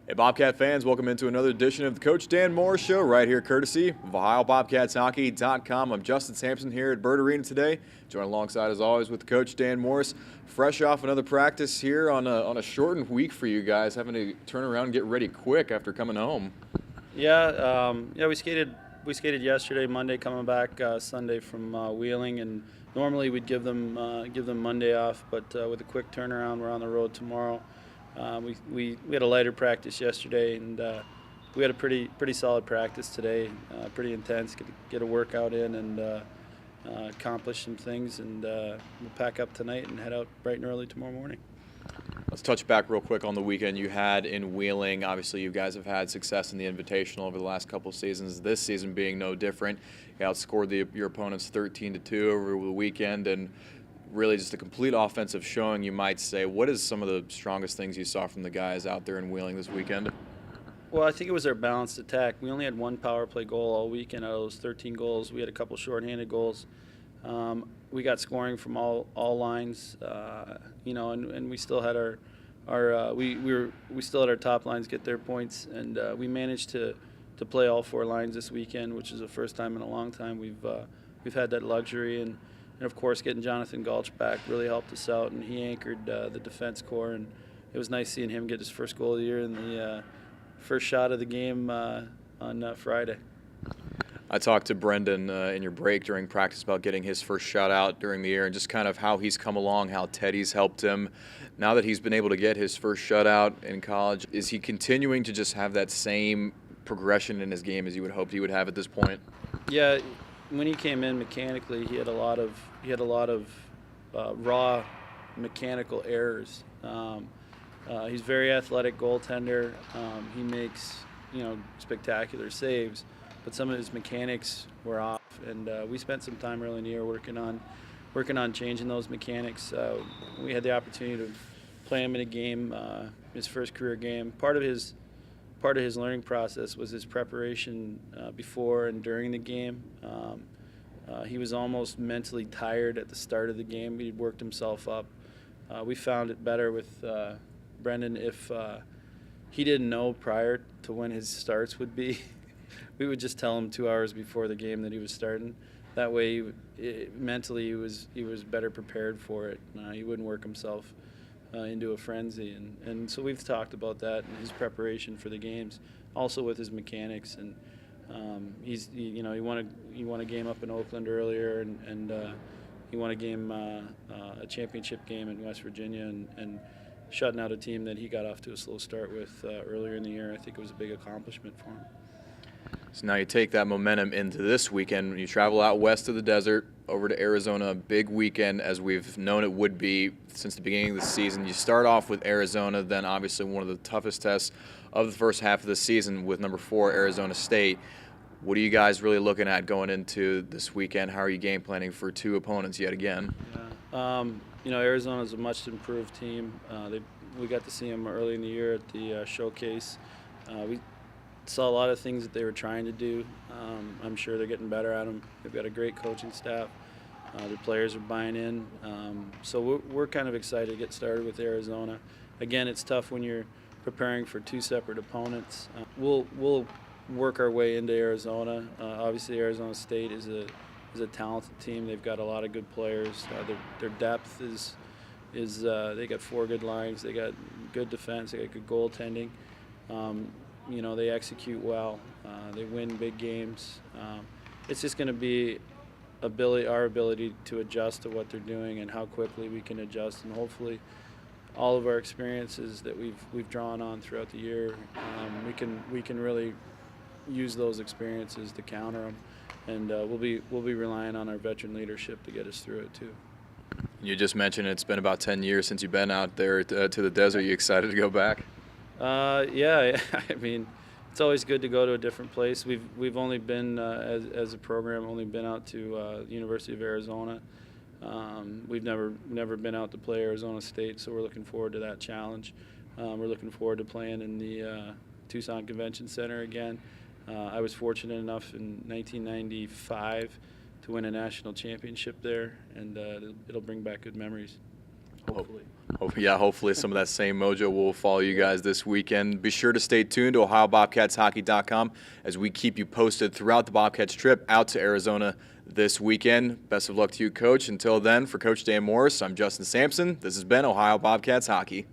Hey, Bobcat fans, welcome into another edition of the Coach Dan Moore Show right here courtesy of OhioBobcatsHockey.com. I'm Justin Sampson here at Bird Arena today, joined alongside as always with Coach Dan Morris. Fresh off another practice here on a shortened week for you guys, having to turn around and get ready quick after coming home. Yeah, we skated yesterday, Monday, coming back Sunday from Wheeling, and normally we'd give them Monday off, but with a quick turnaround, we're on the road tomorrow. We had a lighter practice yesterday, and we had a pretty solid practice today. Pretty intense. Get a workout in and accomplish some things, and we'll pack up tonight and head out bright and early tomorrow morning. Let's touch back real quick on the weekend you had in Wheeling. Obviously, you guys have had success in the Invitational over the last couple of seasons, this season being no different. You outscored your opponents 13-2 over the weekend, and really just a complete offensive showing, you might say. What is some of the strongest things you saw from the guys out there in Wheeling this weekend? Well, I think it was our balanced attack. We only had one power play goal all weekend out of those 13 goals. We had a couple shorthanded goals. We got scoring from all lines, and we still had we still had our top lines get their points, and we managed to play all four lines this weekend, which is the first time in a long time we've had that luxury. And of course, getting Jonathan Gulch back really helped us out, and he anchored the defense core, and it was nice seeing him get his first goal of the year in the first shot of the game on Friday. I talked to Brendan in your break during practice about getting his first shot out during the year and just kind of how he's come along, how Teddy's helped him. Now that he's been able to get his first shutout in college, is he continuing to just have that same progression in his game as you would hope he would have at this point? Yeah, when he came in mechanically, he had a lot of raw mechanical errors. He's a very athletic goaltender. He makes spectacular saves, but some of his mechanics were off, and we spent some time early in the year working on changing those mechanics. We had the opportunity to play him in a game, his first career game. Part of his learning process was his preparation before and during the game. He was almost mentally tired at the start of the game. He'd worked himself up. We found it better with Brendan if he didn't know prior to when his starts would be. We would just tell him 2 hours before the game that he was starting. That way, mentally, he was better prepared for it. He wouldn't work himself into a frenzy, and so we've talked about that and his preparation for the games, also with his mechanics. And he won a game up in Oakland earlier, and he won a championship game in West Virginia, and shutting out a team that he got off to a slow start with earlier in the year. I think it was a big accomplishment for him. So now you take that momentum into this weekend. You travel out west of the desert over to Arizona, big weekend as we've known it would be since the beginning of the season. You start off with Arizona, then obviously one of the toughest tests of the first half of the season with number 4 Arizona State. What are you guys really looking at going into this weekend? How are you game planning for 2 opponents yet again? Arizona's a much improved team. We got to see them early in the year at the showcase. We saw a lot of things that they were trying to do. I'm sure they're getting better at them. They've got a great coaching staff. The players are buying in. So we're kind of excited to get started with Arizona. Again, it's tough when you're preparing for 2 separate opponents. We'll work our way into Arizona. Obviously, Arizona State is a talented team. They've got a lot of good players. Their depth is they got 4 good lines. They got good defense. They got good goaltending. They execute well. They win big games. It's just going to be our ability to adjust to what they're doing and how quickly we can adjust, and hopefully all of our experiences that we've drawn on throughout the year, we can really use those experiences to counter them, and we'll be relying on our veteran leadership to get us through it too. You just mentioned it's been about 10 years since you've been out there to the desert. You excited to go back? Yeah. I mean, it's always good to go to a different place. We've only been as a program only been out to the University of Arizona. We've never been out to play Arizona State, so we're looking forward to that challenge. We're looking forward to playing in the Tucson Convention Center again. I was fortunate enough in 1995 to win a national championship there, and it'll bring back good memories. hopefully. Hopefully some of that same mojo will follow you guys this weekend. Be sure to stay tuned to OhioBobcatsHockey.com as we keep you posted throughout the Bobcats trip out to Arizona this weekend. Best of luck to you, Coach. Until then, for Coach Dan Morris, I'm Justin Sampson. This has been Ohio Bobcats Hockey.